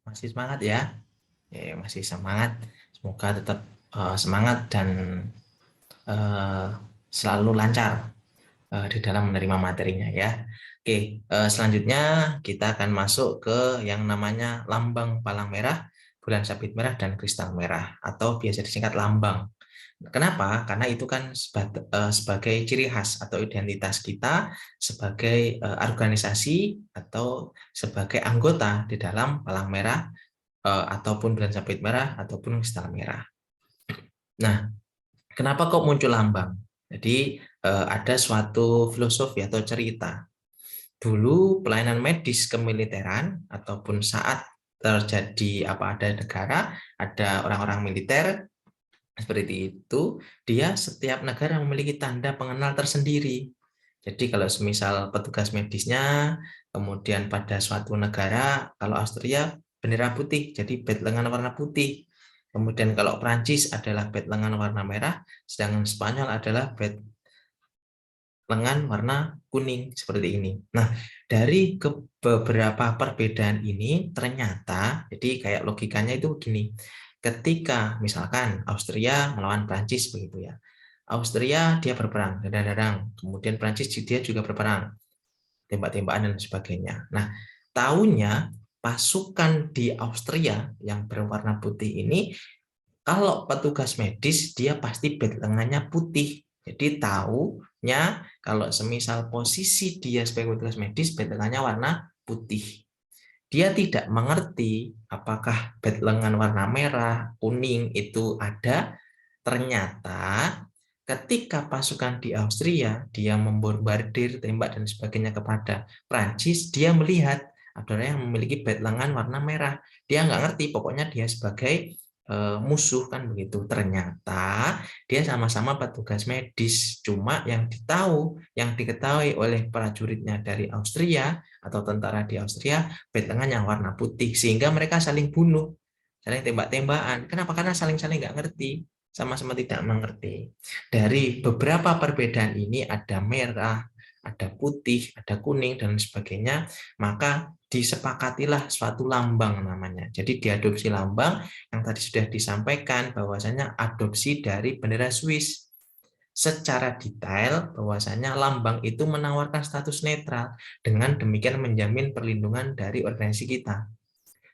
Masih semangat ya? Ya, masih semangat. Semoga tetap semangat dan eh, selalu lancar di dalam menerima materinya ya. Oke, selanjutnya kita akan masuk ke yang namanya lambang palang merah, bulan sabit merah, dan kristal merah atau biasa disingkat lambang. Kenapa? Karena itu kan sebagai ciri khas atau identitas kita sebagai organisasi atau sebagai anggota di dalam palang merah ataupun bulan sabit merah ataupun kristal merah. Nah, kenapa kok muncul lambang? Jadi ada suatu filosofi atau cerita. Dulu pelayanan medis kemiliteran ataupun saat terjadi apa ada negara, ada orang-orang militer seperti itu, dia setiap negara memiliki tanda pengenal tersendiri. Jadi kalau semisal petugas medisnya, kemudian pada suatu negara, kalau Austria bendera putih, jadi badge lengan warna putih. Kemudian kalau Prancis adalah badge lengan warna merah, sedangkan Spanyol adalah badge lengan warna kuning seperti ini. Nah, dari beberapa perbedaan ini ternyata, jadi kayak logikanya itu begini. Ketika misalkan Austria melawan Prancis begitu ya. Austria dia berperang, dadang-dadang. Kemudian Prancis dia juga berperang, tembak-tembakan dan sebagainya. Nah, tahunya pasukan di Austria yang berwarna putih ini kalau petugas medis dia pasti bed lengannya putih. Jadi tahunya kalau semisal posisi dia sebagai petugas medis bed lengannya warna putih. Dia tidak mengerti apakah bed lengan warna merah, kuning itu ada. Ternyata ketika pasukan di Austria dia membombardir tembak dan sebagainya kepada Prancis, dia melihat ada orang yang memiliki bed lengan warna merah. Dia nggak ngerti, pokoknya dia sebagai musuh kan begitu. Ternyata dia sama-sama petugas medis, cuma yang diketahui oleh prajuritnya dari Austria atau tentara di Austria bed lengan yang warna putih, sehingga mereka saling bunuh, saling tembak-tembakan. Kenapa? Karena saling-saling nggak ngerti, sama-sama tidak mengerti. Dari beberapa perbedaan ini ada merah, ada putih, ada kuning dan sebagainya, maka disepakatilah suatu lambang namanya. Jadi diadopsi lambang yang tadi sudah disampaikan bahwasanya adopsi dari bendera Swiss. Secara detail bahwasanya lambang itu menawarkan status netral, dengan demikian menjamin perlindungan dari organisasi kita.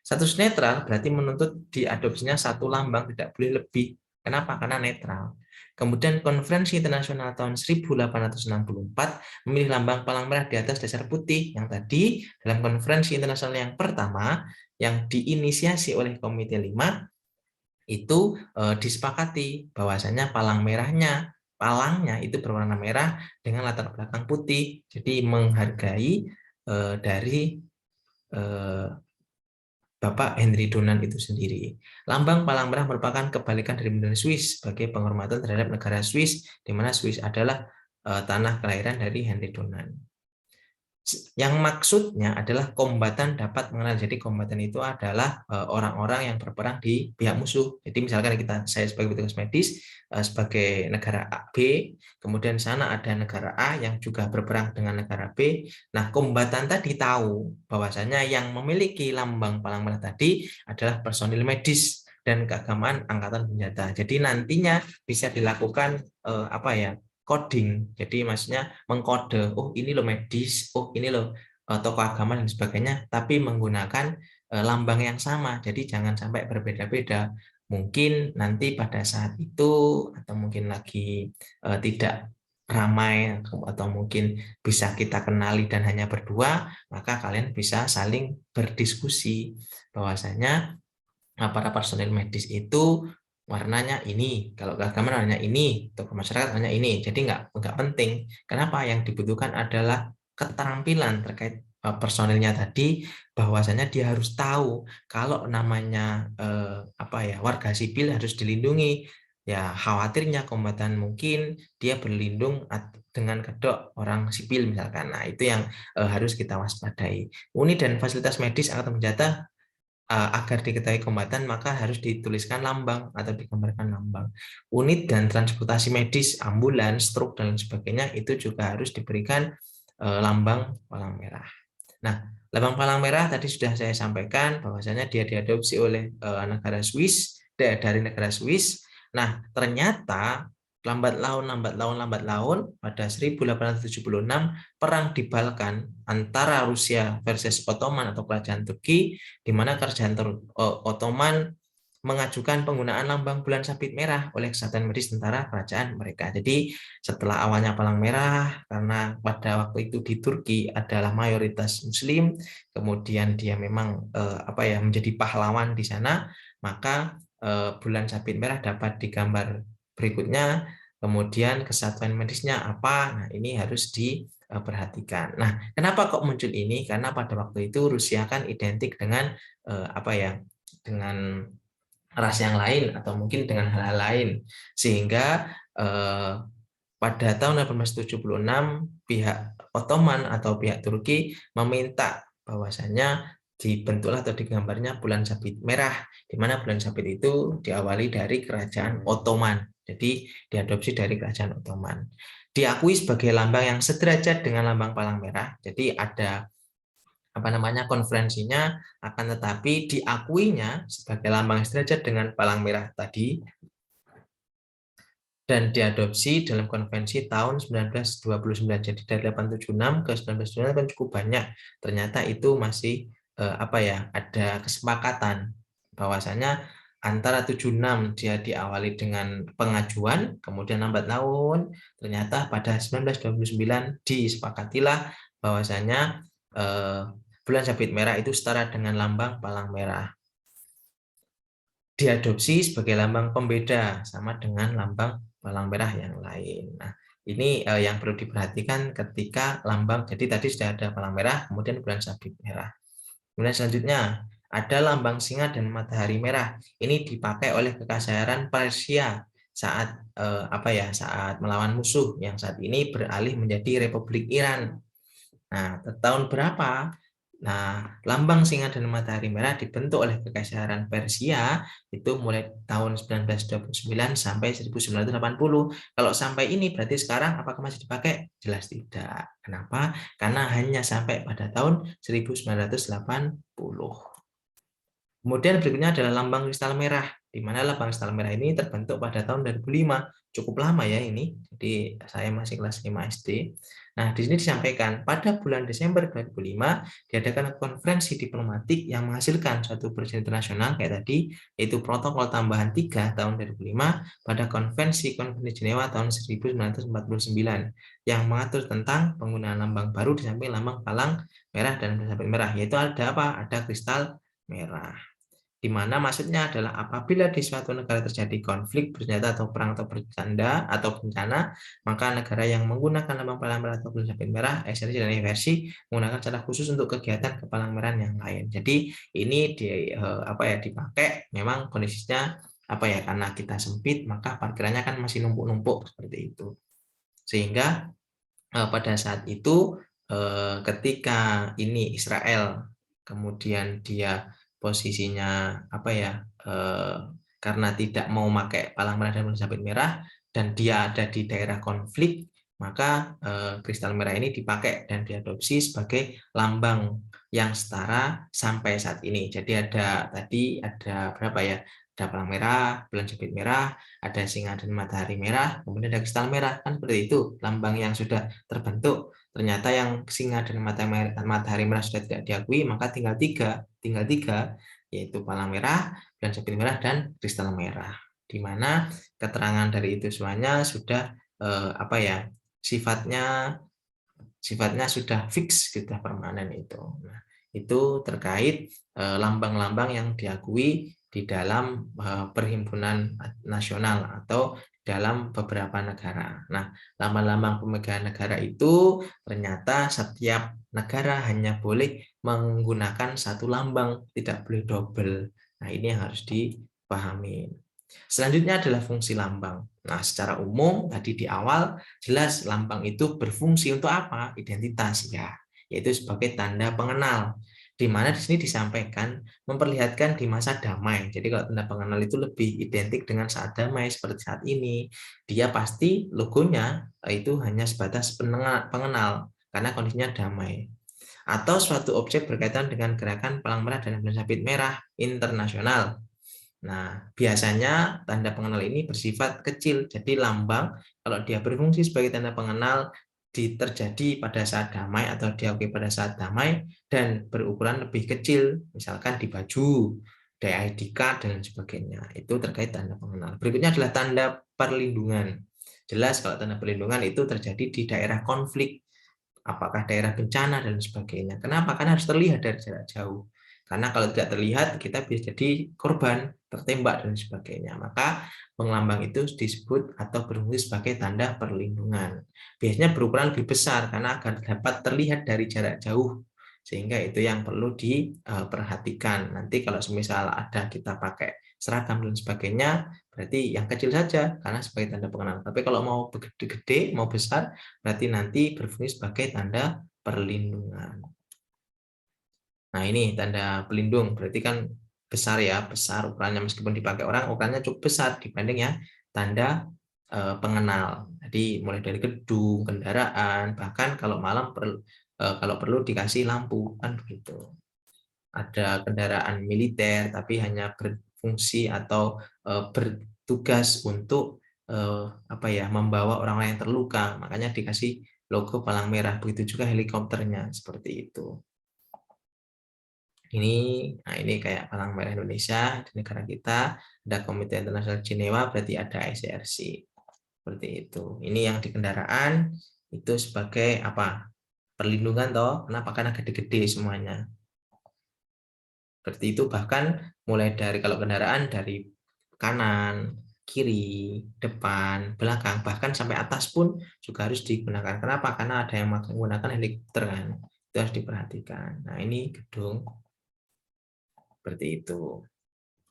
Status netral berarti menuntut diadopsinya satu lambang, tidak boleh lebih. Kenapa? Karena netral. Kemudian Konferensi Internasional tahun 1864 memilih lambang palang merah di atas dasar putih, yang tadi dalam konferensi internasional yang pertama yang diinisiasi oleh Komite 5 itu disepakati bahwasanya palangnya itu berwarna merah dengan latar belakang putih. Jadi menghargai dari eh, Bapak Henry Dunant itu sendiri. Lambang palang merah merupakan kebalikan dari bendera Swiss sebagai penghormatan terhadap negara Swiss, di mana Swiss adalah tanah kelahiran dari Henry Dunant. Yang maksudnya adalah kombatan dapat mengenal. Jadi kombatan itu adalah orang-orang yang berperang di pihak musuh. Jadi misalkan saya sebagai petugas medis sebagai negara B, kemudian sana ada negara A yang juga berperang dengan negara B. Nah, kombatan tadi tahu bahwasanya yang memiliki lambang palang merah tadi adalah personil medis dan keagamaan angkatan senjata. Jadi nantinya bisa dilakukan apa ya, coding. Jadi maksudnya mengkode, oh ini loh medis, oh ini loh tokoh agama dan sebagainya, tapi menggunakan lambang yang sama. Jadi jangan sampai berbeda-beda. Mungkin nanti pada saat itu atau mungkin lagi tidak ramai atau mungkin bisa kita kenali dan hanya berdua, maka kalian bisa saling berdiskusi bahwasanya para personil medis itu warnanya ini, kalau keagamaan warnanya ini, untuk masyarakat warnanya ini. Jadi nggak penting. Kenapa? Yang dibutuhkan adalah keterampilan terkait personilnya tadi, bahwasanya dia harus tahu kalau namanya apa ya, warga sipil harus dilindungi. Ya khawatirnya kombatan mungkin dia berlindung dengan kedok orang sipil misalkan. Nah itu yang harus kita waspadai. Unit dan fasilitas medis angkatan bersenjata agar diketahui kombatan maka harus dituliskan lambang atau digambarkan lambang. Unit dan transportasi medis, ambulans, truk dan sebagainya itu juga harus diberikan lambang palang merah. Nah, lambang palang merah tadi sudah saya sampaikan bahwasanya dia diadopsi oleh negara Swiss, dari negara Swiss. Nah, ternyata lambat laun pada 1876 perang di Balkan antara Rusia versus Ottoman atau kerajaan Turki, di mana kerajaan Ottoman mengajukan penggunaan lambang bulan sabit merah oleh Kesatuan Medis Tentara Kerajaan mereka. Jadi setelah awalnya palang merah, karena pada waktu itu di Turki adalah mayoritas Muslim, kemudian dia memang menjadi pahlawan di sana, maka bulan sabit merah dapat digambar berikutnya. Kemudian kesatuan medisnya apa? Nah, ini harus diperhatikan. Nah, kenapa kok muncul ini? Karena pada waktu itu Rusia kan identik dengan dengan ras yang lain atau mungkin dengan hal-hal lain, sehingga pada tahun 1876 pihak Ottoman atau pihak Turki meminta bahwasanya dibentuklah atau digambarnya bulan sabit merah, di mana bulan sabit itu diawali dari kerajaan Ottoman, jadi diadopsi dari kerajaan Ottoman, diakui sebagai lambang yang sederajat dengan lambang palang merah. Jadi ada konferensinya, akan tetapi diakuinya sebagai lambang sederajat dengan palang merah tadi dan diadopsi dalam konvensi tahun 1929. Jadi dari 876 ke 1929 kan cukup banyak. Ternyata itu masih ada kesepakatan bahwasanya antara 76 dia diawali dengan pengajuan, kemudian lambat laun ternyata pada 1929 disepakatilah bahwasanya bulan sabit merah itu setara dengan lambang palang merah. Diadopsi sebagai lambang pembeda sama dengan lambang palang merah yang lain. Nah, ini yang perlu diperhatikan ketika lambang. Jadi tadi sudah ada palang merah, kemudian bulan sabit merah. Kemudian selanjutnya ada lambang singa dan matahari merah. Ini dipakai oleh kekaisaran Persia saat saat melawan musuh yang saat ini beralih menjadi Republik Iran. Nah, tahun berapa? Nah, lambang singa dan matahari merah dibentuk oleh Kekaisaran Persia itu mulai tahun 1929 sampai 1980. Kalau sampai ini berarti sekarang apakah masih dipakai? Jelas tidak. Kenapa? Karena hanya sampai pada tahun 1980. Kemudian berikutnya adalah lambang kristal merah, di mana lambang kristal merah ini terbentuk pada tahun 2005. Cukup lama ya ini, jadi saya masih kelas 5 SD. Nah, di sini disampaikan, pada bulan Desember 2005, diadakan konferensi diplomatik yang menghasilkan suatu perjanjian internasional kayak tadi, yaitu Protokol Tambahan 3 tahun 2005 pada Konvensi Jenewa tahun 1949, yang mengatur tentang penggunaan lambang baru di samping lambang palang merah dan sabit merah, yaitu ada apa? Ada kristal merah. Di mana maksudnya adalah apabila di suatu negara terjadi konflik bersenjata atau perang atau bencana, maka negara yang menggunakan lambang palang merah atau sabit merah, eksersi dan inversi menggunakan cara khusus untuk kegiatan kepalang merahan yang lain. Jadi ini dipakai memang kondisinya karena kita sempit maka parkirannya kan masih numpuk-numpuk seperti itu. Sehingga pada saat itu ketika ini Israel kemudian dia posisinya karena tidak mau pakai palang merah dan sabit merah dan dia ada di daerah konflik, maka kristal merah ini dipakai dan diadopsi sebagai lambang yang setara sampai saat ini. Jadi ada berapa ya? Ada palang merah, bulan sabit merah, ada singa dan matahari merah, kemudian ada kristal merah, kan seperti itu lambang yang sudah terbentuk. Ternyata yang singa dan matahari merah sudah tidak diakui, maka tinggal tiga, yaitu palang merah, bulan sabit merah, dan kristal merah. Di mana keterangan dari itu semuanya sudah sifatnya sudah fix, sudah permanen itu. Nah, itu terkait lambang-lambang yang diakui di dalam perhimpunan nasional atau dalam beberapa negara. Nah, lambang-lambang pemegang negara itu ternyata setiap negara hanya boleh menggunakan satu lambang, tidak boleh double. Nah, ini yang harus dipahami. Selanjutnya adalah fungsi lambang. Nah, secara umum tadi di awal jelas lambang itu berfungsi untuk apa? Identitas ya, yaitu sebagai tanda pengenal. Di mana di sini disampaikan memperlihatkan di masa damai. Jadi kalau tanda pengenal itu lebih identik dengan saat damai seperti saat ini, dia pasti logonya itu hanya sebatas pengenal karena kondisinya damai. atau suatu objek berkaitan dengan gerakan palang merah dan bulan sabit merah internasional. Nah, biasanya tanda pengenal ini bersifat kecil, jadi lambang kalau dia berfungsi sebagai tanda pengenal terjadi pada saat damai atau diakui pada saat damai dan berukuran lebih kecil, misalkan di baju, di ID card, dan sebagainya. Itu terkait tanda pengenal. Berikutnya adalah tanda perlindungan. Jelas kalau tanda perlindungan itu terjadi di daerah konflik, apakah daerah bencana dan sebagainya. Kenapa? Karena harus terlihat dari jarak jauh. Karena kalau tidak terlihat, kita bisa jadi korban, tertembak, dan sebagainya. Maka pengelambang itu disebut atau berfungsi sebagai tanda perlindungan. Biasanya berukuran lebih besar karena agar dapat terlihat dari jarak jauh. Sehingga itu yang perlu diperhatikan. Nanti kalau semisal ada kita pakai seragam dan sebagainya, berarti yang kecil saja karena sebagai tanda pengenal. Tapi kalau mau gede-gede, mau besar, berarti nanti berfungsi sebagai tanda perlindungan. Nah, ini tanda pelindung, berarti kan besar ya, besar ukurannya meskipun dipakai orang, ukurannya cukup besar dibanding ya tanda pengenal. Jadi mulai dari gedung, kendaraan, bahkan kalau malam kalau perlu dikasih lampu, kan begitu. Ada kendaraan militer tapi hanya berfungsi atau bertugas untuk membawa orang yang terluka, makanya dikasih logo palang merah. Begitu juga helikopternya seperti itu. Ini kayak palang merah Indonesia di negara kita, ada Komite Internasional Jenewa, berarti ada ICRC seperti itu. Ini yang di kendaraan itu sebagai apa? Perlindungan toh. Kenapa? Karena gede-gede semuanya. Seperti itu, bahkan mulai dari kalau kendaraan dari kanan, kiri, depan, belakang, bahkan sampai atas pun juga harus digunakan. Kenapa? Karena ada yang menggunakan helikopter kan. Itu harus diperhatikan. Nah, ini gedung seperti itu.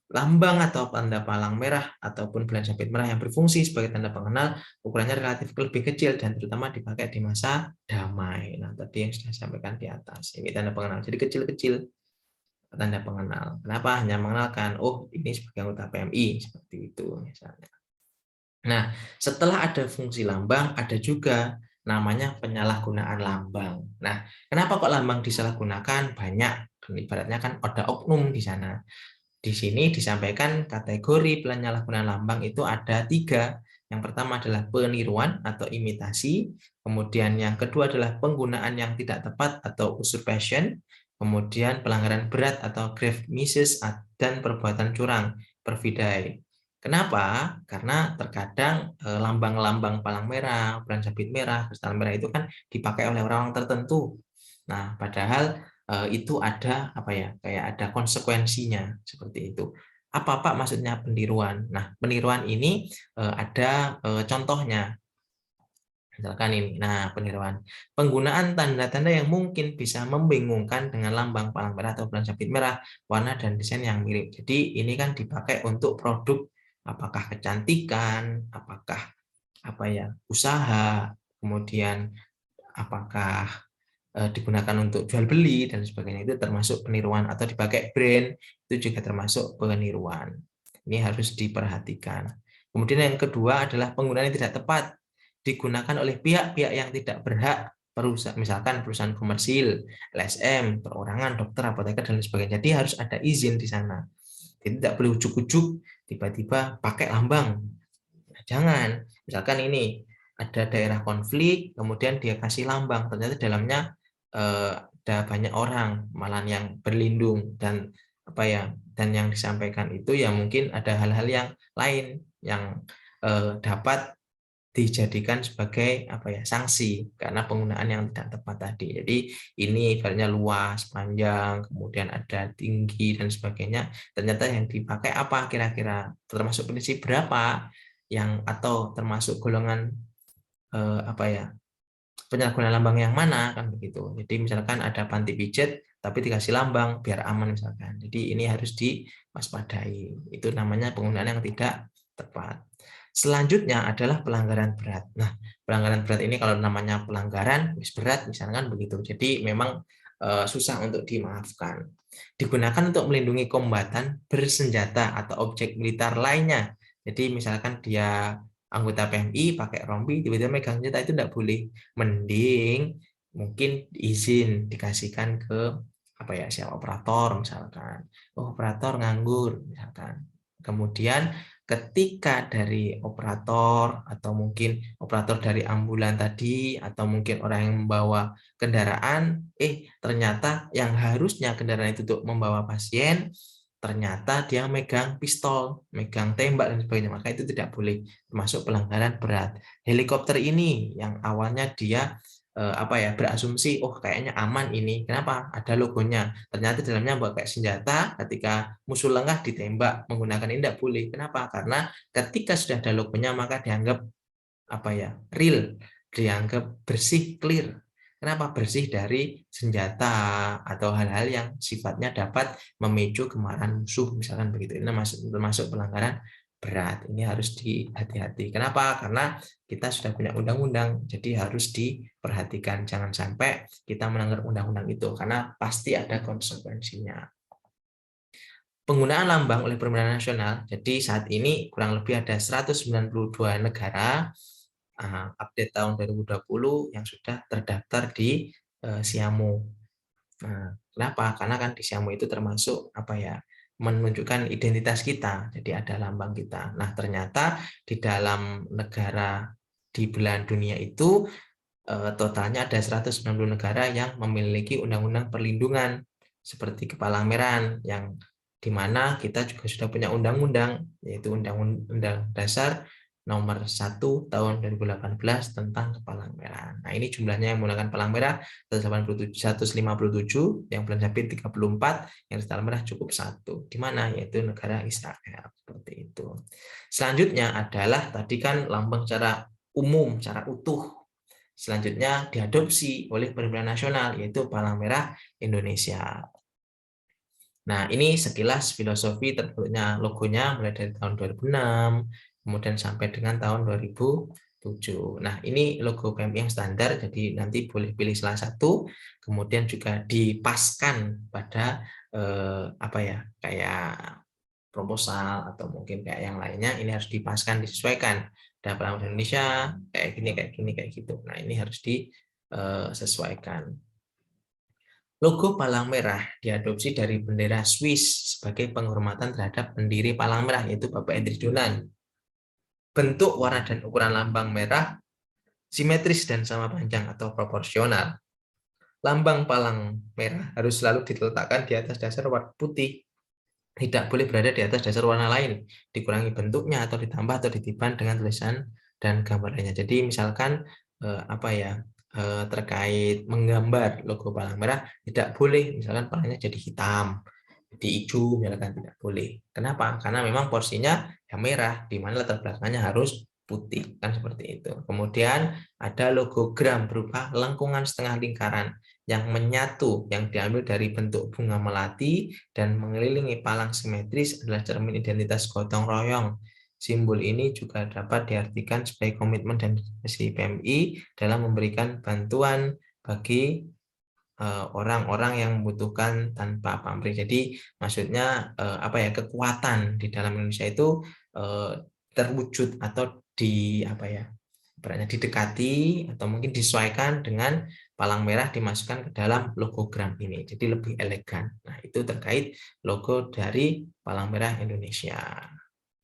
Lambang atau tanda palang merah ataupun bulan sabit merah yang berfungsi sebagai tanda pengenal ukurannya relatif lebih kecil dan terutama dipakai di masa damai. Nah, tadi yang sudah sampaikan di atas, ini tanda pengenal. Jadi kecil-kecil tanda pengenal. Kenapa? Hanya mengenalkan, oh ini sebagai anggota PMI, seperti itu misalnya. Nah, setelah ada fungsi lambang, ada juga namanya penyalahgunaan lambang. Nah, kenapa kok lambang disalahgunakan? Banyak. Ibaratnya kan ada oknum di sana. Di sini disampaikan kategori penyalahgunaan lambang itu ada 3. Yang pertama adalah peniruan atau imitasi, kemudian yang kedua adalah penggunaan yang tidak tepat atau usurpation, kemudian pelanggaran berat atau grave misses, dan perbuatan curang, perfidae. Kenapa? Karena terkadang lambang-lambang palang merah, bulan sabit merah, kristal merah itu kan dipakai oleh orang tertentu. Nah, padahal itu ada kayak ada konsekuensinya seperti itu. Apa Pak maksudnya peniruan? Nah, peniruan ini ada contohnya. Misalkan ini. Nah, peniruan. Penggunaan tanda-tanda yang mungkin bisa membingungkan dengan lambang palang merah atau bulan sabit merah, warna dan desain yang mirip. Jadi ini kan dipakai untuk produk, apakah kecantikan, apakah usaha, kemudian apakah digunakan untuk jual beli dan sebagainya, itu termasuk peniruan, atau dipakai brand itu juga termasuk peniruan. Ini harus diperhatikan. Kemudian yang kedua adalah penggunaan yang tidak tepat, digunakan oleh pihak-pihak yang tidak berhak, misalkan perusahaan komersil, LSM, perorangan, dokter, apoteker, dan sebagainya. Jadi harus ada izin di sana. Jadi tidak boleh ujuk-ujuk tiba-tiba pakai lambang. Nah, jangan. Misalkan ini ada daerah konflik, kemudian dia kasih lambang, ternyata dalamnya ada banyak orang malah yang berlindung, dan dan yang disampaikan itu ya mungkin ada hal-hal yang lain yang dapat dijadikan sebagai sanksi karena penggunaan yang tidak tepat tadi. Jadi ini ibaratnya luas, panjang, kemudian ada tinggi dan sebagainya. Ternyata yang dipakai apa kira-kira, termasuk prinsip berapa yang, atau termasuk golongan penyalahgunaan lambang yang mana, kan begitu. Jadi misalkan ada panti pijat tapi dikasih lambang biar aman misalkan. Jadi ini harus diwaspadai. Itu namanya penggunaan yang tidak tepat. Selanjutnya adalah pelanggaran berat. Nah, pelanggaran berat ini kalau namanya pelanggaran berat misalkan begitu. Jadi memang susah untuk dimaafkan. Digunakan untuk melindungi kombatan bersenjata atau objek militer lainnya. Jadi misalkan dia anggota PMI pakai rompi tiba-tiba megang senjata, itu tidak boleh. Mending mungkin izin dikasihkan ke apa ya, siapa, operator misalkan. Oh, operator nganggur misalkan. Kemudian ketika dari operator atau mungkin operator dari ambulan tadi atau mungkin orang yang membawa kendaraan, ternyata yang harusnya kendaraan itu untuk membawa pasien, ternyata dia megang pistol, megang tembak dan sebagainya, maka itu tidak boleh, termasuk pelanggaran berat. Helikopter ini yang awalnya dia berasumsi, oh kayaknya aman ini, kenapa? Ada logonya, ternyata dalamnya pakai senjata, ketika musuh lengah ditembak menggunakan ini tidak boleh. Kenapa? Karena ketika sudah ada logonya maka dianggap real, dianggap bersih, clear. Kenapa? Bersih dari senjata atau hal-hal yang sifatnya dapat memicu kemarahan musuh, misalkan begitu. Ini termasuk pelanggaran berat. Ini harus dihati-hati. Kenapa? Karena kita sudah punya undang-undang, jadi harus diperhatikan. Jangan sampai kita melanggar undang-undang itu, karena pasti ada konsekuensinya. Penggunaan lambang oleh pemerintah nasional, jadi saat ini kurang lebih ada 192 negara update tahun 2020 yang sudah terdaftar di SIAMO. Nah, kenapa? Karena kan di SIAMO itu termasuk menunjukkan identitas kita, jadi ada lambang kita. Nah, ternyata di dalam negara di belahan dunia itu totalnya ada 190 negara yang memiliki undang-undang perlindungan seperti kepalang merah, yang dimana kita juga sudah punya undang-undang, yaitu Undang-Undang Dasar Nomor 1 Tahun 2018 tentang kepalang merah. Nah, ini jumlahnya yang menggunakan palang merah 157, yang bulan Sabit 34, yang palang merah cukup 1. Di mana? Yaitu negara Israel. Seperti itu. Selanjutnya adalah tadi kan lambang secara umum, secara utuh. Selanjutnya diadopsi oleh pemerintah nasional, yaitu palang merah Indonesia. Nah, ini sekilas filosofi terbentuknya logonya mulai dari tahun 2006, kemudian sampai dengan tahun 2007. Nah, ini logo PMI yang standar, jadi nanti boleh pilih salah satu, kemudian juga dipaskan pada kayak proposal atau mungkin kayak yang lainnya, ini harus dipaskan, disesuaikan. Ada palang merah Indonesia kayak gini, kayak gitu. Nah, ini harus disesuaikan. Logo palang merah diadopsi dari bendera Swiss sebagai penghormatan terhadap pendiri palang merah, yaitu Bapak Hendrik Dunant. Bentuk, warna, dan ukuran lambang merah simetris dan sama panjang atau proporsional. Lambang palang merah harus selalu diletakkan di atas dasar warna putih. Tidak boleh berada di atas dasar warna lain, dikurangi bentuknya atau ditambah atau ditiban dengan tulisan dan gambar lainnya. Jadi misalkan terkait menggambar logo palang merah, tidak boleh misalkan palangnya jadi hitam, jadi hijau, misalkan tidak boleh. Kenapa? Karena memang porsinya yang merah, di mana latar belakangnya harus putih, kan seperti itu. Kemudian ada logogram berupa lengkungan setengah lingkaran yang menyatu, yang diambil dari bentuk bunga melati dan mengelilingi palang simetris adalah cermin identitas gotong royong. Simbol ini juga dapat diartikan sebagai komitmen dan dedikasi PMI dalam memberikan bantuan bagi orang-orang yang membutuhkan tanpa pamrih. Jadi maksudnya kekuatan di dalam Indonesia itu terwujud atau didekati atau mungkin disesuaikan dengan palang merah dimasukkan ke dalam logogram ini. Jadi lebih elegan. Nah, itu terkait logo dari palang merah Indonesia.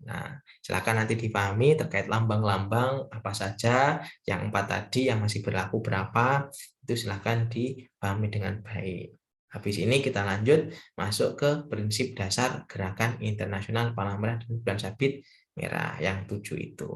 Nah, silakan nanti dipahami terkait lambang-lambang apa saja, yang 4 tadi yang masih berlaku berapa, itu silakan dipahami dengan baik. Habis ini kita lanjut masuk ke prinsip dasar Gerakan Internasional Palang Merah dan Bulan Sabit Merah yang 7 itu.